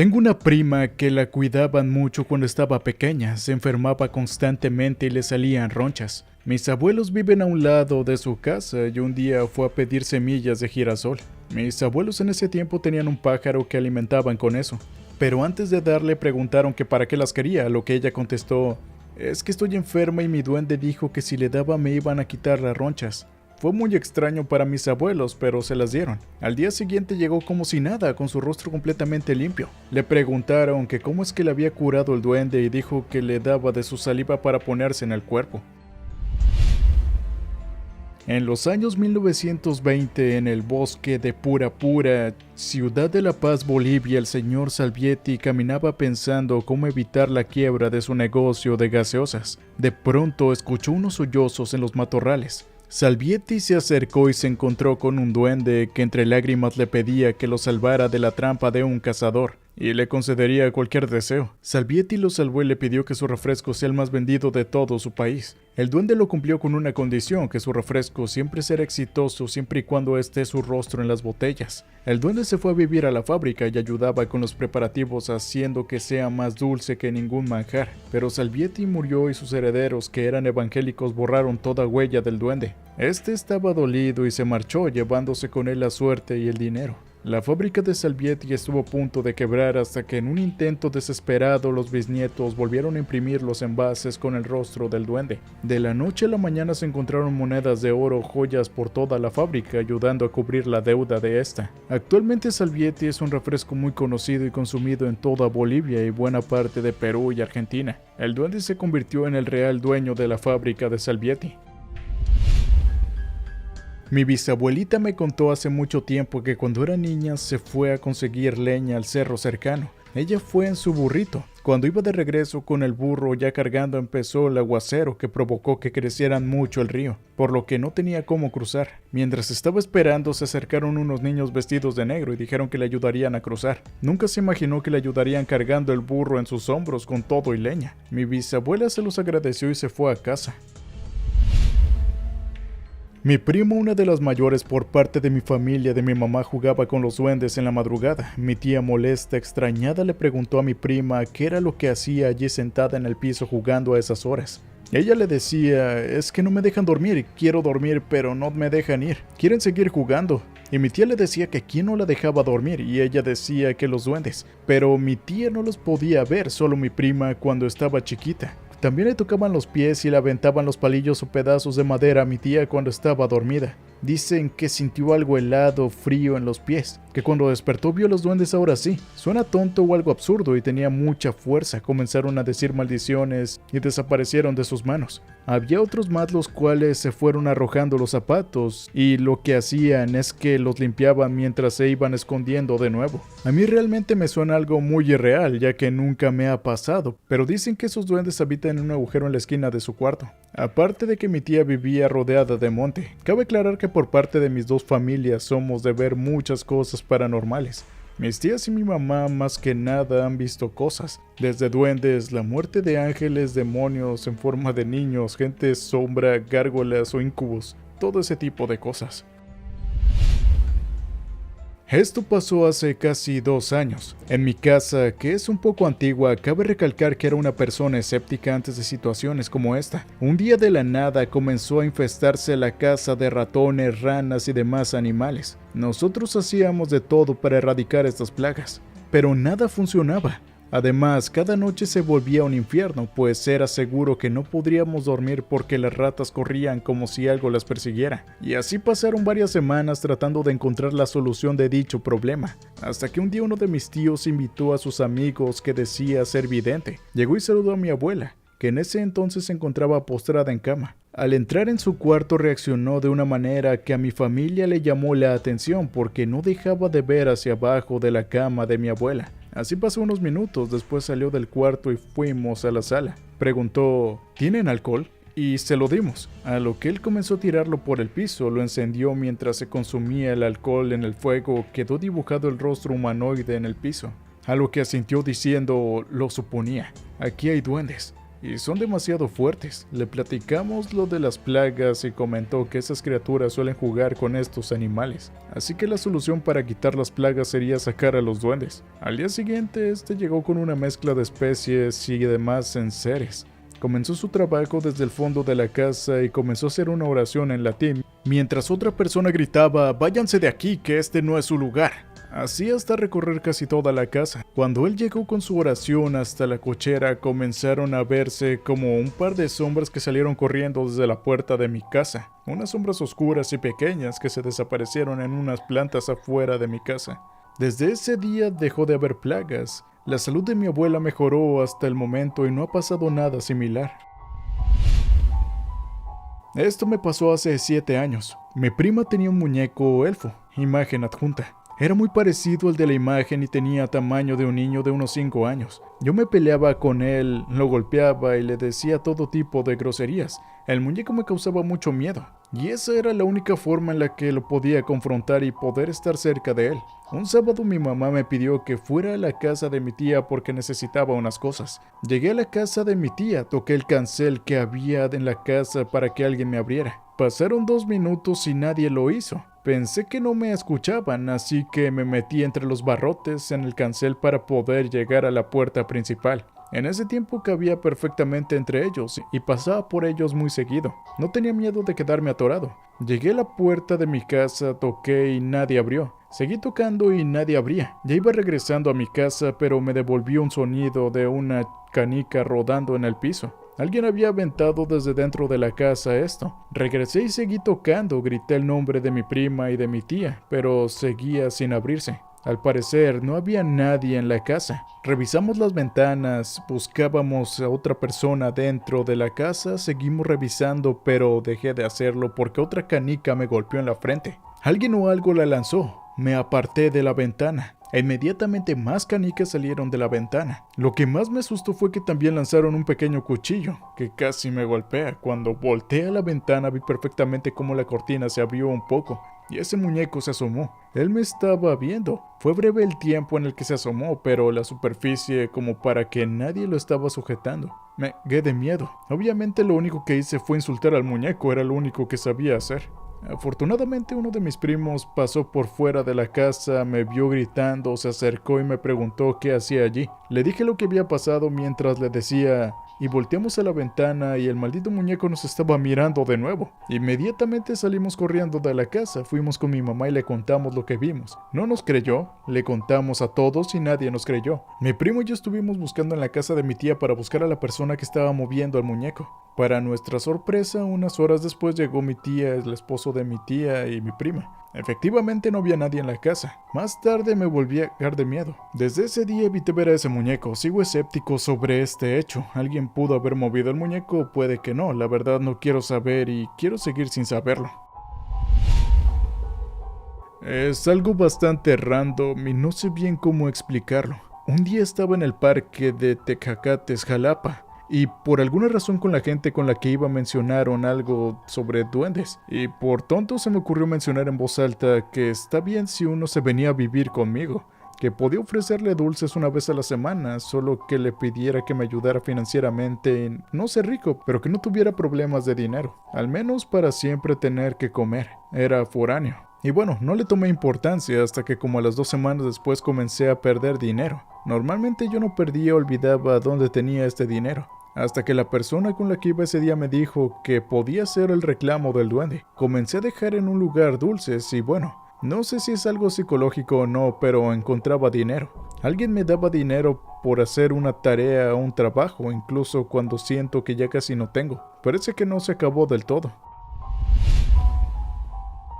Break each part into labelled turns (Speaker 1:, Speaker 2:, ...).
Speaker 1: Tengo una prima que la cuidaban mucho cuando estaba pequeña, se enfermaba constantemente y le salían ronchas. Mis abuelos viven a un lado de su casa y un día fue a pedir semillas de girasol. Mis abuelos en ese tiempo tenían un pájaro que alimentaban con eso. Pero antes de darle preguntaron que para qué las quería, a lo que ella contestó: es que estoy enferma y mi duende dijo que si le daba me iban a quitar las ronchas. Fue muy extraño para mis abuelos, pero se las dieron. Al día siguiente llegó como si nada, con su rostro completamente limpio. Le preguntaron que cómo es que le había curado el duende y dijo que le daba de su saliva para ponerse en el cuerpo. En los años 1920, en el bosque de Pura, ciudad de La Paz, Bolivia, el señor Salvietti caminaba pensando cómo evitar la quiebra de su negocio de gaseosas. De pronto escuchó unos sollozos en los matorrales. Salvietti se acercó y se encontró con un duende que entre lágrimas le pedía que lo salvara de la trampa de un cazador y le concedería cualquier deseo. Salvietti lo salvó y le pidió que su refresco sea el más vendido de todo su país. El duende lo cumplió con una condición: que su refresco siempre será exitoso siempre y cuando esté su rostro en las botellas. El duende se fue a vivir a la fábrica y ayudaba con los preparativos, haciendo que sea más dulce que ningún manjar. Pero Salvietti murió y sus herederos, que eran evangélicos, borraron toda huella del duende. Este estaba dolido y se marchó, llevándose con él la suerte y el dinero. La fábrica de Salvietti estuvo a punto de quebrar hasta que en un intento desesperado los bisnietos volvieron a imprimir los envases con el rostro del duende. De la noche a la mañana se encontraron monedas de oro, joyas por toda la fábrica, ayudando a cubrir la deuda de esta. Actualmente Salvietti es un refresco muy conocido y consumido en toda Bolivia y buena parte de Perú y Argentina. El duende se convirtió en el real dueño de la fábrica de Salvietti. Mi bisabuelita me contó hace mucho tiempo que cuando era niña se fue a conseguir leña al cerro cercano. Ella fue en su burrito. Cuando iba de regreso con el burro ya cargando, empezó el aguacero que provocó que crecieran mucho el río, por lo que no tenía cómo cruzar. Mientras estaba esperando, se acercaron unos niños vestidos de negro y dijeron que le ayudarían a cruzar. Nunca se imaginó que le ayudarían cargando el burro en sus hombros con todo y leña. Mi bisabuela se los agradeció y se fue a casa. Mi primo, una de las mayores por parte de mi familia de mi mamá, jugaba con los duendes en la madrugada. Mi tía, molesta, extrañada, le preguntó a mi prima qué era lo que hacía allí sentada en el piso jugando a esas horas. Ella le decía: es que no me dejan dormir, quiero dormir pero no me dejan ir, quieren seguir jugando. Y mi tía le decía que quién no la dejaba dormir y ella decía que los duendes, pero mi tía no los podía ver, solo mi prima cuando estaba chiquita. También le tocaban los pies y le aventaban los palillos o pedazos de madera a mi tía cuando estaba dormida. Dicen que sintió algo helado, frío en los pies, que cuando despertó vio los duendes ahora sí. Suena tonto o algo absurdo y tenía mucha fuerza. Comenzaron a decir maldiciones y desaparecieron de sus manos. Había otros más los cuales se fueron arrojando los zapatos y lo que hacían es que los limpiaban mientras se iban escondiendo de nuevo. A mí realmente me suena algo muy irreal, ya que nunca me ha pasado, pero dicen que esos duendes habitan en un agujero en la esquina de su cuarto. Aparte de que mi tía vivía rodeada de monte, cabe aclarar que por parte de mis dos familias somos de ver muchas cosas paranormales. Mis tías y mi mamá más que nada han visto cosas, desde duendes, la muerte de ángeles, demonios en forma de niños, gente sombra, gárgolas o incubos, todo ese tipo de cosas. Esto pasó hace casi 2 años. En mi casa, que es un poco antigua, cabe recalcar que era una persona escéptica antes de situaciones como esta. Un día de la nada comenzó a infestarse la casa de ratones, ranas y demás animales. Nosotros hacíamos de todo para erradicar estas plagas, pero nada funcionaba. Además, cada noche se volvía un infierno, pues era seguro que no podríamos dormir porque las ratas corrían como si algo las persiguiera. Y así pasaron varias semanas tratando de encontrar la solución de dicho problema, hasta que un día uno de mis tíos invitó a sus amigos que decía ser vidente. Llegó y saludó a mi abuela, que en ese entonces se encontraba postrada en cama. Al entrar en su cuarto reaccionó de una manera que a mi familia le llamó la atención porque no dejaba de ver hacia abajo de la cama de mi abuela. Así pasó unos minutos, después salió del cuarto y fuimos a la sala. Preguntó: ¿tienen alcohol? Y se lo dimos, a lo que él comenzó a tirarlo por el piso, lo encendió mientras se consumía el alcohol en el fuego, quedó dibujado el rostro humanoide en el piso, a lo que asintió diciendo: lo suponía, aquí hay duendes. y son demasiado fuertes. Le platicamos lo de las plagas y comentó que esas criaturas suelen jugar con estos animales, así que la solución para quitar las plagas sería sacar a los duendes. Al día siguiente, este llegó con una mezcla de especies y demás enseres. Comenzó su trabajo desde el fondo de la casa y comenzó a hacer una oración en latín, mientras otra persona gritaba: «Váyanse de aquí, que este no es su lugar». Así hasta recorrer casi toda la casa. Cuando él llegó con su oración hasta la cochera, comenzaron a verse como un par de sombras que salieron corriendo desde la puerta de mi casa. Unas sombras oscuras y pequeñas que se desaparecieron en unas plantas afuera de mi casa. Desde ese día dejó de haber plagas. La salud de mi abuela mejoró hasta el momento y no ha pasado nada similar. Esto me pasó hace 7 años. Mi prima tenía un muñeco elfo, imagen adjunta. Era muy parecido al de la imagen y tenía tamaño de un niño de unos 5 años. Yo me peleaba con él, lo golpeaba y le decía todo tipo de groserías. El muñeco me causaba mucho miedo, y esa era la única forma en la que lo podía confrontar y poder estar cerca de él. Un sábado mi mamá me pidió que fuera a la casa de mi tía porque necesitaba unas cosas. Llegué a la casa de mi tía, toqué el cancel que había en la casa para que alguien me abriera. Pasaron 2 minutos y nadie lo hizo. Pensé que no me escuchaban, así que me metí entre los barrotes en el cancel para poder llegar a la puerta principal. En ese tiempo cabía perfectamente entre ellos y pasaba por ellos muy seguido. No tenía miedo de quedarme atorado. Llegué a la puerta de mi casa, toqué y nadie abrió. Seguí tocando y nadie abría. Ya iba regresando a mi casa, pero me devolvió un sonido de una canica rodando en el piso. Alguien había aventado desde dentro de la casa esto. Regresé y seguí tocando, grité el nombre de mi prima y de mi tía, pero seguía sin abrirse. Al parecer, no había nadie en la casa. Revisamos las ventanas, buscábamos a otra persona dentro de la casa, seguimos revisando, pero dejé de hacerlo porque otra canica me golpeó en la frente. Alguien o algo la lanzó. Me aparté de la ventana. Inmediatamente más canicas salieron de la ventana. Lo que más me asustó fue que también lanzaron un pequeño cuchillo, que casi me golpea. Cuando volteé a la ventana vi perfectamente cómo la cortina se abrió un poco, y ese muñeco se asomó. Él me estaba viendo. Fue breve el tiempo en el que se asomó, pero la superficie como para que nadie lo estaba sujetando. Me quedé de miedo. Obviamente lo único que hice fue insultar al muñeco, era lo único que sabía hacer. Afortunadamente uno de mis primos pasó por fuera de la casa, me vio gritando, se acercó y me preguntó qué hacía allí. Le dije lo que había pasado mientras le decía, y volteamos a la ventana y el maldito muñeco nos estaba mirando de nuevo. Inmediatamente salimos corriendo de la casa, fuimos con mi mamá y le contamos lo que vimos. No nos creyó, le contamos a todos y nadie nos creyó. Mi primo y yo estuvimos buscando en la casa de mi tía para buscar a la persona que estaba moviendo al muñeco. Para nuestra sorpresa, unas horas después llegó mi tía, el esposo de mi tía y mi prima. Efectivamente no había nadie en la casa. Más tarde me volví a cagar de miedo. Desde ese día evité ver a ese muñeco. Sigo escéptico sobre este hecho. ¿Alguien pudo haber movido el muñeco? Puede que no. La verdad no quiero saber y quiero seguir sin saberlo. Es algo bastante random y no sé bien cómo explicarlo. Un día estaba en el parque de Tecacates, Jalapa. Y por alguna razón con la gente con la que iba mencionaron algo sobre duendes. Y por tonto se me ocurrió mencionar en voz alta que está bien si uno se venía a vivir conmigo. Que podía ofrecerle dulces una vez a la semana, solo que le pidiera que me ayudara financieramente. No ser rico, pero que no tuviera problemas de dinero. Al menos para siempre tener que comer. Era foráneo. Y bueno, no le tomé importancia hasta que como a las 2 semanas después comencé a perder dinero. Normalmente yo no perdía o olvidaba dónde tenía este dinero. Hasta que la persona con la que iba ese día me dijo que podía ser el reclamo del duende. Comencé a dejar en un lugar dulces y bueno, no sé si es algo psicológico o no, pero encontraba dinero. Alguien me daba dinero por hacer una tarea o un trabajo, incluso cuando siento que ya casi no tengo. Parece que no se acabó del todo.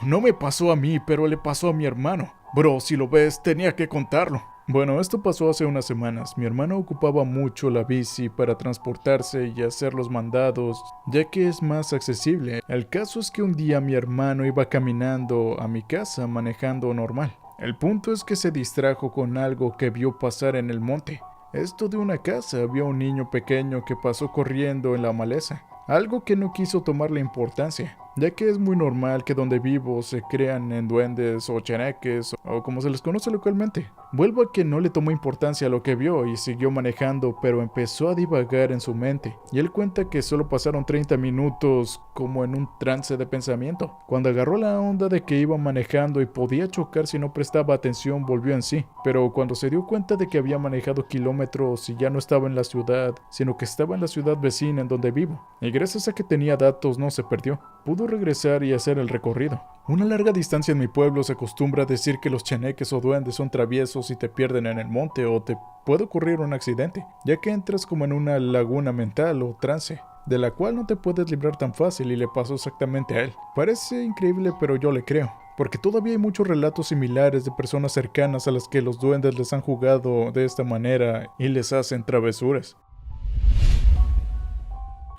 Speaker 1: No me pasó a mí, pero le pasó a mi hermano. Bro, si lo ves, tenía que contarlo. Bueno, esto pasó hace unas semanas. Mi hermano ocupaba mucho la bici para transportarse y hacer los mandados, ya que es más accesible. El caso es que un día mi hermano iba caminando a mi casa manejando normal. El punto es que se distrajo con algo que vio pasar en el monte. Esto de una casa, vio a un niño pequeño que pasó corriendo en la maleza. Algo que no quiso tomarle importancia. ya que es muy normal que donde vivo se crean en duendes o chaneques o como se les conoce localmente. Vuelvo a que no le tomó importancia a lo que vio y siguió manejando, pero empezó a divagar en su mente, y él cuenta que solo pasaron 30 minutos como en un trance de pensamiento. Cuando agarró la onda de que iba manejando y podía chocar si no prestaba atención, volvió en sí, pero cuando se dio cuenta de que había manejado kilómetros y ya no estaba en la ciudad, sino que estaba en la ciudad vecina en donde vivo, y gracias a que tenía datos no se perdió, pudo regresar y hacer el recorrido. Una larga distancia en mi pueblo se acostumbra a decir que los chaneques o duendes son traviesos y te pierden en el monte o te puede ocurrir un accidente, ya que entras como en una laguna mental o trance, de la cual no te puedes librar tan fácil, y le pasó exactamente a él. Parece increíble, pero yo le creo, porque todavía hay muchos relatos similares de personas cercanas a las que los duendes les han jugado de esta manera y les hacen travesuras.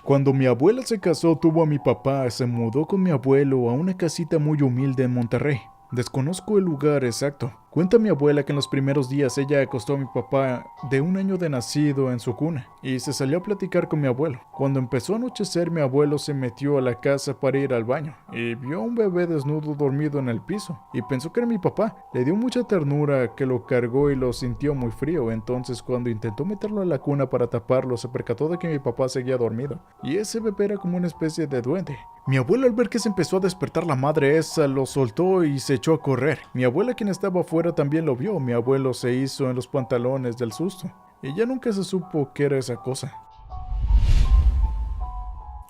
Speaker 1: Cuando mi abuela se casó, tuvo a mi papá, se mudó con mi abuelo a una casita muy humilde en Monterrey. Desconozco el lugar exacto. Cuenta mi abuela que en los primeros días ella acostó a mi papá de 1 año de nacido en su cuna y se salió a platicar con mi abuelo. Cuando empezó a anochecer, mi abuelo se metió a la casa para ir al baño y vio a un bebé desnudo dormido en el piso y pensó que era mi papá. Le dio mucha ternura que lo cargó y lo sintió muy frío. Entonces, cuando intentó meterlo a la cuna para taparlo, se percató de que mi papá seguía dormido y ese bebé era como una especie de duende. Mi abuelo, al ver que se empezó a despertar la madre esa, lo soltó y se echó a correr. Mi abuela, quien estaba afuera, también lo vio. Mi abuelo se hizo en los pantalones del susto y ya nunca se supo qué era esa cosa.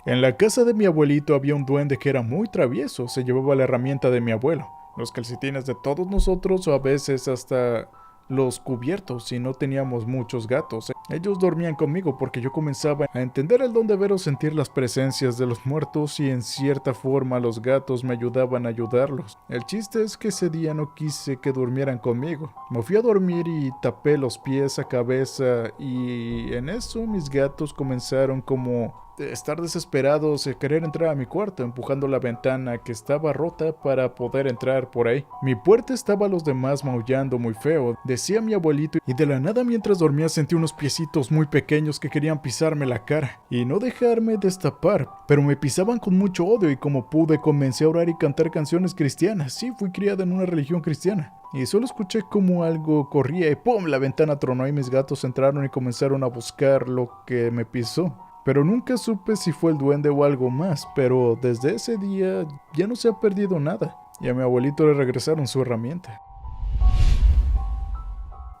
Speaker 1: En la casa de mi abuelito había un duende que era muy travieso. Se llevaba la herramienta de mi abuelo, los calcetines de todos nosotros o a veces hasta los cubiertos si no teníamos muchos gatos. Ellos dormían conmigo porque yo comenzaba a entender el don de ver o sentir las presencias de los muertos y en cierta forma los gatos me ayudaban a ayudarlos. El chiste es que ese día no quise que durmieran conmigo. Me fui a dormir y tapé los pies a cabeza y en eso mis gatos comenzaron como estar desesperados y querer entrar a mi cuarto, empujando la ventana que estaba rota para poder entrar por ahí. Mi puerta estaba a los demás maullando muy feo, decía mi abuelito, y de la nada mientras dormía sentí unos piecitos muy pequeños que querían pisarme la cara y no dejarme destapar, pero me pisaban con mucho odio y como pude comencé a orar y cantar canciones cristianas. Sí, fui criada en una religión cristiana. Y solo escuché como algo corría y ¡pum! La ventana tronó y mis gatos entraron y comenzaron a buscar lo que me pisó. Pero nunca supe si fue el duende o algo más, pero desde ese día ya no se ha perdido nada, y a mi abuelito le regresaron su herramienta.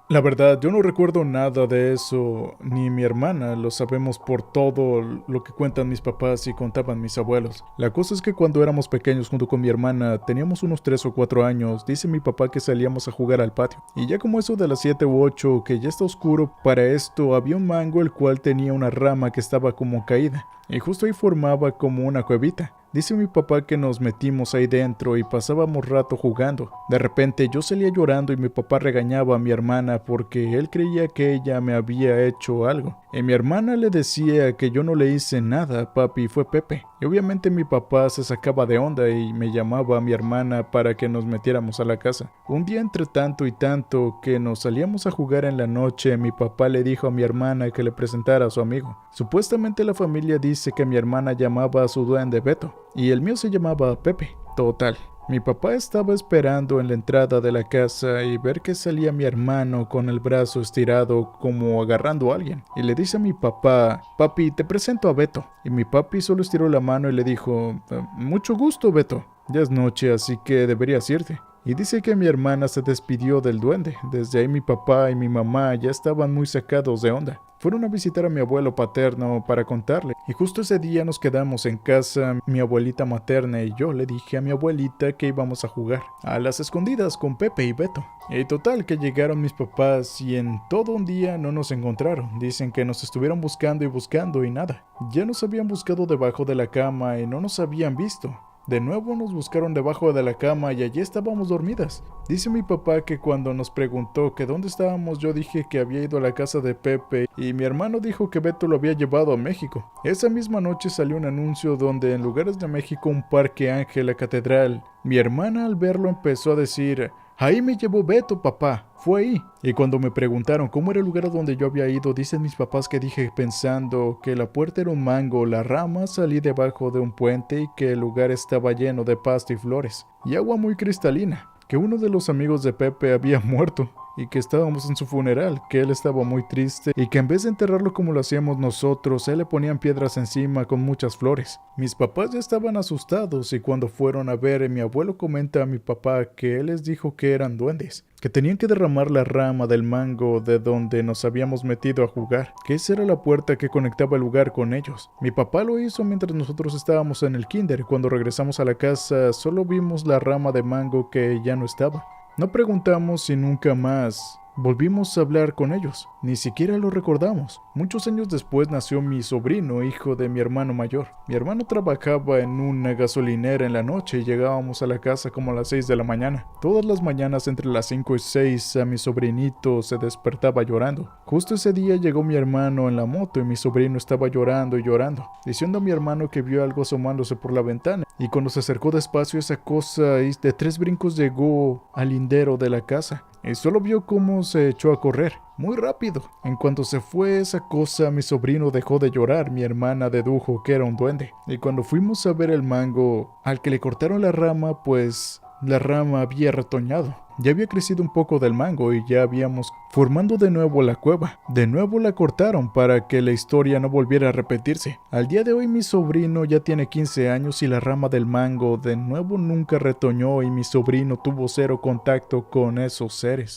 Speaker 1: La verdad, yo no recuerdo nada de eso, ni mi hermana, lo sabemos por todo lo que cuentan mis papás y contaban mis abuelos. La cosa es que cuando éramos pequeños junto con mi hermana, teníamos unos 3 o 4 años, dice mi papá que salíamos a jugar al patio. Y ya como eso de las 7 u 8, que ya está oscuro, para esto había un mango el cual tenía una rama que estaba como caída, y justo ahí formaba como una cuevita. Dice mi papá que nos metimos ahí dentro y pasábamos rato jugando. De repente yo salía llorando y mi papá regañaba a mi hermana porque él creía que ella me había hecho algo. Y mi hermana le decía que yo no le hice nada, papi, fue Pepe. Y obviamente mi papá se sacaba de onda y me llamaba a mi hermana para que nos metiéramos a la casa. Un día entre tanto y tanto que nos salíamos a jugar en la noche, mi papá le dijo a mi hermana que le presentara a su amigo. Supuestamente la familia dice que mi hermana llamaba a su duende Beto y el mío se llamaba Pepe. Total. Mi papá estaba esperando en la entrada de la casa y ver que salía mi hermano con el brazo estirado como agarrando a alguien. Y le dice a mi papá, papi, te presento a Beto. Y mi papi solo estiró la mano y le dijo, mucho gusto, Beto. Ya es noche, así que deberías irte. Y dice que mi hermana se despidió del duende. Desde ahí mi papá y mi mamá ya estaban muy sacados de onda. Fueron a visitar a mi abuelo paterno para contarle. Y justo ese día nos quedamos en casa, mi abuelita materna y yo. Le dije a mi abuelita que íbamos a jugar a las escondidas con Pepe y Beto. Y total que llegaron mis papás y en todo un día no nos encontraron. Dicen que nos estuvieron buscando y nada. Ya nos habían buscado debajo de la cama y no nos habían visto. De nuevo nos buscaron debajo de la cama y allí estábamos dormidas. Dice mi papá que cuando nos preguntó que dónde estábamos, yo dije que había ido a la casa de Pepe y mi hermano dijo que Beto lo había llevado a México. Esa misma noche salió un anuncio donde en lugares de México un parque Ángel, la catedral. Mi hermana al verlo empezó a decir, Ahí me llevó Beto, papá. Fue ahí. Y cuando me preguntaron cómo era el lugar a donde yo había ido, dicen mis papás que dije pensando que la puerta era un mango, la rama, salí debajo de un puente y que el lugar estaba lleno de pasto y flores. Y agua muy cristalina. Que uno de los amigos de Pepe había muerto y que estábamos en su funeral, que él estaba muy triste y que en vez de enterrarlo como lo hacíamos nosotros, él le ponían piedras encima con muchas flores. Mis papás ya estaban asustados y cuando fueron a ver, mi abuelo comenta a mi papá que él les dijo que eran duendes, que tenían que derramar la rama del mango de donde nos habíamos metido a jugar, que esa era la puerta que conectaba el lugar con ellos. Mi papá lo hizo mientras nosotros estábamos en el kinder. Cuando regresamos a la casa solo vimos la rama de mango que ya no estaba. No preguntamos si nunca más volvimos a hablar con ellos, ni siquiera lo recordamos. Muchos años después nació mi sobrino, hijo de mi hermano mayor. Mi hermano trabajaba en una gasolinera en la noche y llegábamos a la casa como a las 6 de la mañana. Todas las mañanas entre las 5 y 6 a mi sobrinito se despertaba llorando. Justo ese día llegó mi hermano en la moto y mi sobrino estaba llorando y llorando, diciendo a mi hermano que vio algo asomándose por la ventana. Y cuando se acercó despacio esa cosa de 3 brincos llegó al lindero de la casa. Y solo vio cómo se echó a correr, muy rápido. En cuanto se fue esa cosa, mi sobrino dejó de llorar. Mi hermana dedujo que era un duende. Y cuando fuimos a ver el mango, al que le cortaron la rama, pues la rama había retoñado. Ya había crecido un poco del mango y ya habíamos formando de nuevo la cueva. De nuevo la cortaron para que la historia no volviera a repetirse. Al día de hoy mi sobrino ya tiene 15 años y la rama del mango de nuevo nunca retoñó y mi sobrino tuvo cero contacto con esos seres.